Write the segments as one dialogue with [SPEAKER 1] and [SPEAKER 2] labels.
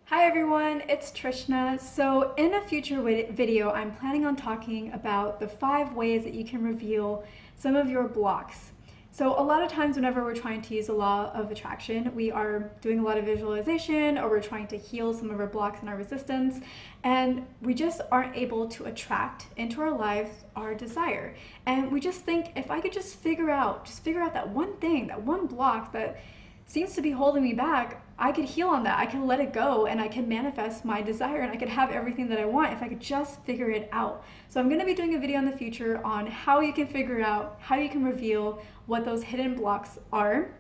[SPEAKER 1] Hi everyone, it's Trishna. So in a future video, I'm planning on talking about the 5 ways that you can reveal some of your blocks. So a lot of times whenever we're trying to use the law of attraction, we are doing a lot of visualization or we're trying to heal some of our blocks and our resistance, and we just aren't able to attract into our lives our desire. And we just think, if I could just figure out that one thing, that one block that seems to be holding me back, I could heal on that. I can let it go and I can manifest my desire and I could have everything that I want if I could just figure it out. So I'm going to be doing a video in the future on how you can figure out, how you can reveal what those hidden blocks are.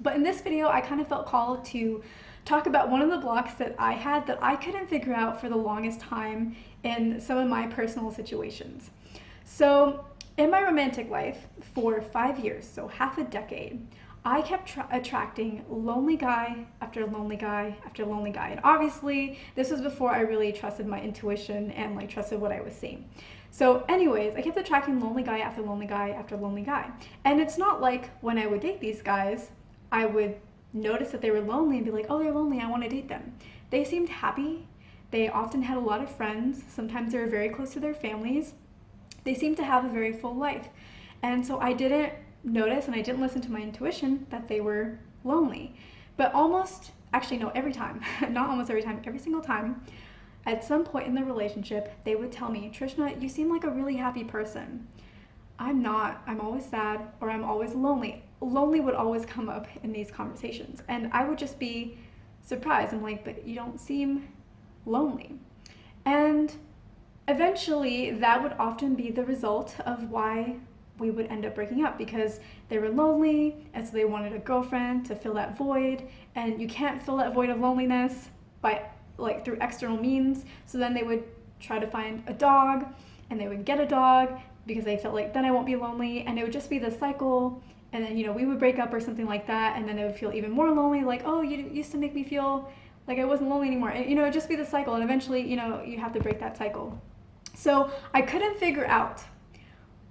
[SPEAKER 1] But in this video, I kind of felt called to talk about one of the blocks that I had that I couldn't figure out for the longest time in some of my personal situations. So in my romantic life for 5 years, so half a decade, I kept attracting lonely guy after lonely guy after lonely guy. And obviously, this was before I really trusted my intuition and trusted what I was seeing. So anyways, I kept attracting lonely guy after lonely guy after lonely guy. And it's not like when I would date these guys, I would notice that they were lonely and be like, oh, they're lonely, I want to date them. They seemed happy. They often had a lot of friends. Sometimes they were very close to their families. They seemed to have a very full life. And so I didn't notice and I didn't listen to my intuition that they were lonely. But every time, not almost every time, every single time, at some point in the relationship, they would tell me, Trishna, you seem like a really happy person. I'm not. I'm always sad or I'm always lonely. Lonely would always come up in these conversations. And I would just be surprised. I'm like, but you don't seem lonely. And eventually, that would often be the result of why we would end up breaking up, because they were lonely and so they wanted a girlfriend to fill that void, and you can't fill that void of loneliness by through external means. So then they would try to find a dog and they would get a dog because they felt like then I won't be lonely, and it would just be the cycle. And then we would break up or something like that, and then they would feel even more lonely, like, oh, you used to make me feel like I wasn't lonely anymore, and it'd just be the cycle, and eventually you have to break that cycle. So I couldn't figure out,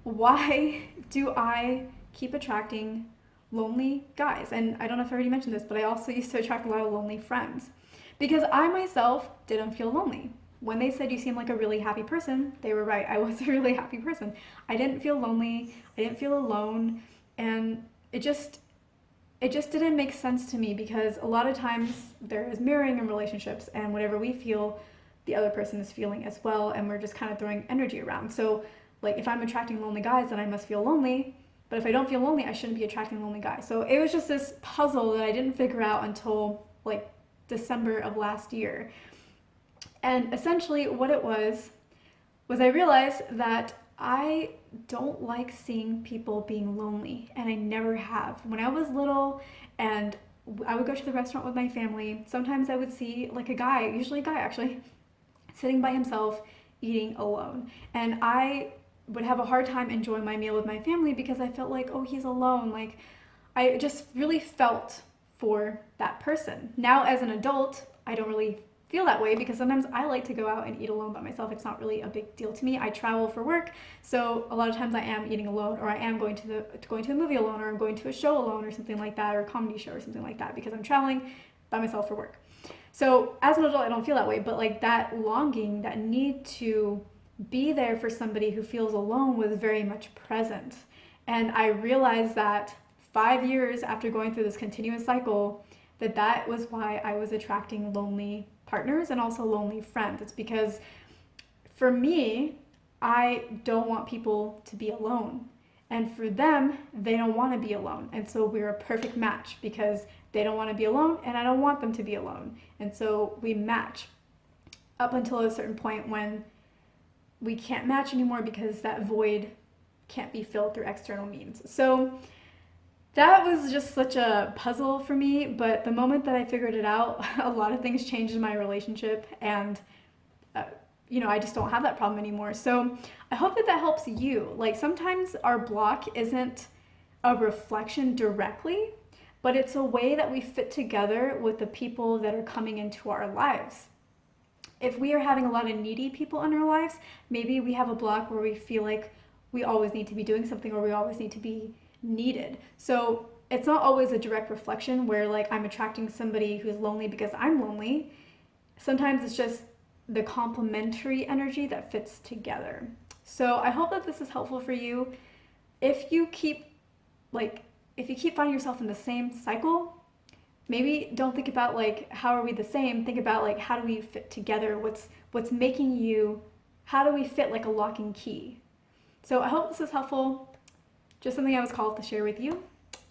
[SPEAKER 1] why do I keep attracting lonely guys? And I don't know if I already mentioned this, but I also used to attract a lot of lonely friends because I myself didn't feel lonely. When they said you seem like a really happy person, they were right. I was a really happy person. I didn't feel lonely. I didn't feel alone. And it just didn't make sense to me, because a lot of times there is mirroring in relationships, and whatever we feel, the other person is feeling as well, and we're just kind of throwing energy around. So if I'm attracting lonely guys, then I must feel lonely. But if I don't feel lonely, I shouldn't be attracting lonely guys. So it was just this puzzle that I didn't figure out until December of last year. And essentially what it was I realized that I don't like seeing people being lonely, and I never have. When I was little and I would go to the restaurant with my family, sometimes I would see a guy, usually a guy actually, sitting by himself eating alone. And I would have a hard time enjoying my meal with my family because I felt like, oh, he's alone. I just really felt for that person. Now as an adult, I don't really feel that way because sometimes I like to go out and eat alone by myself. It's not really a big deal to me. I travel for work, so a lot of times I am eating alone, or I am going to a movie alone, or I'm going to a show alone or something like that, or a comedy show or something like that, because I'm traveling by myself for work. So as an adult, I don't feel that way, but that longing, that need to be there for somebody who feels alone was very much present. And I realized that 5 years after going through this continuous cycle, that was why I was attracting lonely partners and also lonely friends. It's because for me, I don't want people to be alone. And for them, they don't want to be alone. And so we're a perfect match because they don't want to be alone and I don't want them to be alone. And so we match up until a certain point when we can't match anymore because that void can't be filled through external means. So that was just such a puzzle for me, but the moment that I figured it out, a lot of things changed in my relationship, and I just don't have that problem anymore. So I hope that helps you. Sometimes our block isn't a reflection directly, but it's a way that we fit together with the people that are coming into our lives. If we are having a lot of needy people in our lives, maybe we have a block where we feel like we always need to be doing something, or we always need to be needed. So it's not always a direct reflection where I'm attracting somebody who's lonely because I'm lonely. sometimes it's just the complementary energy that fits together. So I hope that this is helpful for you. If you keep finding yourself in the same cycle, maybe don't think about like how are we the same, think about like how do we fit together, what's making you, how do we fit like a lock and key. So I hope this is helpful, just something I was called to share with you.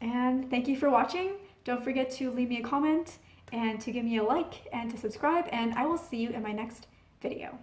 [SPEAKER 1] And thank you for watching. Don't forget to leave me a comment and to give me a like and to subscribe, and I will see you in my next video.